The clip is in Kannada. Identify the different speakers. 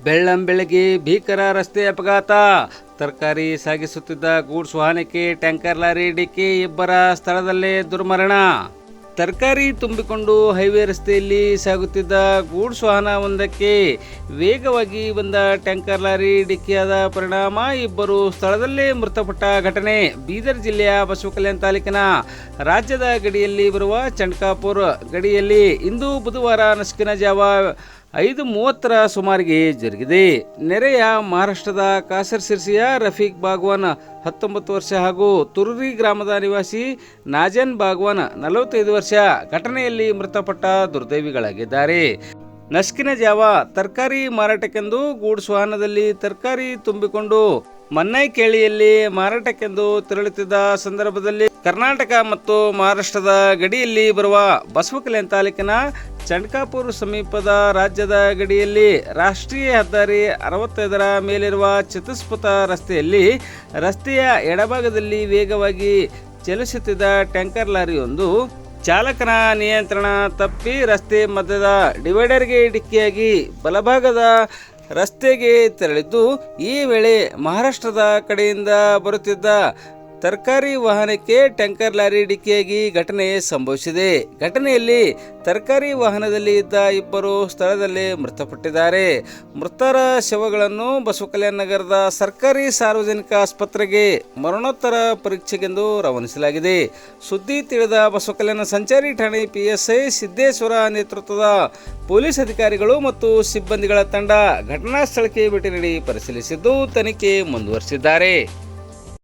Speaker 1: ಬೆಳ್ಳಂಬೆಳಗ್ಗೆ ಭೀಕರ ರಸ್ತೆ ಅಪಘಾತ. ತರಕಾರಿ ಸಾಗಿಸುತ್ತಿದ್ದ ಗೂಡ್ಸ್ ವಾಹನಕ್ಕೆ ಟ್ಯಾಂಕರ್ ಲಾರಿ ಡಿಕ್ಕಿ, ಇಬ್ಬರ ಸ್ಥಳದಲ್ಲೇ ದುರ್ಮರಣ. ತರಕಾರಿ ತುಂಬಿಕೊಂಡು ಹೈವೇ ರಸ್ತೆಯಲ್ಲಿ ಸಾಗುತ್ತಿದ್ದ ಗೂಡ್ಸ್ ವಾಹನವೊಂದಕ್ಕೆ ವೇಗವಾಗಿ ಬಂದ ಟ್ಯಾಂಕರ್ ಲಾರಿ ಡಿಕ್ಕಿಯಾದ ಪರಿಣಾಮ ಇಬ್ಬರು ಸ್ಥಳದಲ್ಲೇ ಮೃತಪಟ್ಟ ಘಟನೆ ಬೀದರ್ ಜಿಲ್ಲೆಯ ಬಸವಕಲ್ಯಾಣ ತಾಲೂಕಿನ ರಾಜ್ಯದ ಗಡಿಯಲ್ಲಿ ಬರುವ ಚಂಡ್ಕಾಪುರ ಗಡಿಯಲ್ಲಿ ಇಂದು ಬುಧವಾರ ನಸುಕಿನ ಜಾವ 5:30 ಸುಮಾರಿಗೆ ಜರುಗಿದೆ. ನೆರೆಯ ಮಹಾರಾಷ್ಟ್ರದ ಕಾಸರ್ ಸಿರ್ಸಿಯ ರಫೀಕ್ ಬಾಗ್ವಾನ್ 19 ವರ್ಷ ಹಾಗೂ ತುರುರಿ ಗ್ರಾಮದ ನಿವಾಸಿ ನಾಜನ್ ಬಾಗ್ವಾನ್ 45 ವರ್ಷ ಘಟನೆಯಲ್ಲಿ ಮೃತಪಟ್ಟ ದುರ್ದೈವಿಗಳಾಗಿದ್ದಾರೆ. ನಸುಕಿನ ಜಾವ ತರಕಾರಿ ಮಾರಾಟಕ್ಕೆಂದು ಗೂಡ್ಸ್ ವಾಹನದಲ್ಲಿ ತರಕಾರಿ ತುಂಬಿಕೊಂಡು ಮನ್ನೈಕೇಳಿಯಲ್ಲಿ ಮಾರಾಟಕ್ಕೆಂದು ತೆರಳುತ್ತಿದ್ದ ಸಂದರ್ಭದಲ್ಲಿ ಕರ್ನಾಟಕ ಮತ್ತು ಮಹಾರಾಷ್ಟ್ರದ ಗಡಿಯಲ್ಲಿ ಬರುವ ಬಸವಕಲ್ಯಾಣ ತಾಲೂಕಿನ ಚಂಡ್ಕಾಪುರ ಸಮೀಪದ ರಾಜ್ಯದ ಗಡಿಯಲ್ಲಿ ರಾಷ್ಟ್ರೀಯ ಹೆದ್ದಾರಿ 65ರ ಮೇಲಿರುವ ಚತುಷ್ಪಥ ರಸ್ತೆಯಲ್ಲಿ ರಸ್ತೆಯ ಎಡಭಾಗದಲ್ಲಿ ವೇಗವಾಗಿ ಚಲಿಸುತ್ತಿದ್ದ ಟ್ಯಾಂಕರ್ ಲಾರಿಯೊಂದು ಚಾಲಕನ ನಿಯಂತ್ರಣ ತಪ್ಪಿ ರಸ್ತೆ ಮಧ್ಯದ ಡಿವೈಡರ್ಗೆ ಡಿಕ್ಕಿಯಾಗಿ ಬಲಭಾಗದ ರಸ್ತೆಗೆ ತೆರಳಿದ್ದು, ಈ ವೇಳೆ ಮಹಾರಾಷ್ಟ್ರದ ಕಡೆಯಿಂದ ಬರುತ್ತಿದ್ದ ತರಕಾರಿ ವಾಹನಕ್ಕೆ ಟ್ಯಾಂಕರ್ ಲಾರಿ ಡಿಕ್ಕಿಯಾಗಿ ಘಟನೆ ಸಂಭವಿಸಿದೆ. ಘಟನೆಯಲ್ಲಿ ತರಕಾರಿ ವಾಹನದಲ್ಲಿ ಇದ್ದ ಇಬ್ಬರು ಸ್ಥಳದಲ್ಲೇ ಮೃತಪಟ್ಟಿದ್ದಾರೆ. ಮೃತರ ಶವಗಳನ್ನು ಬಸವಕಲ್ಯಾಣ ನಗರದ ಸರ್ಕಾರಿ ಸಾರ್ವಜನಿಕ ಆಸ್ಪತ್ರೆಗೆ ಮರಣೋತ್ತರ ಪರೀಕ್ಷೆಗೆಂದು ರವಾನಿಸಲಾಗಿದೆ. ಸುದ್ದಿ ತಿಳಿದ ಬಸವಕಲ್ಯಾಣ ಸಂಚಾರಿ ಠಾಣೆ PSI ಸಿದ್ದೇಶ್ವರ ನೇತೃತ್ವದ ಪೊಲೀಸ್ ಅಧಿಕಾರಿಗಳು ಮತ್ತು ಸಿಬ್ಬಂದಿಗಳ ತಂಡ ಘಟನಾ ಸ್ಥಳಕ್ಕೆ ಭೇಟಿ ನೀಡಿ ಪರಿಶೀಲಿಸಿದ್ದು ತನಿಖೆ ಮುಂದುವರಿಸಿದ್ದಾರೆ.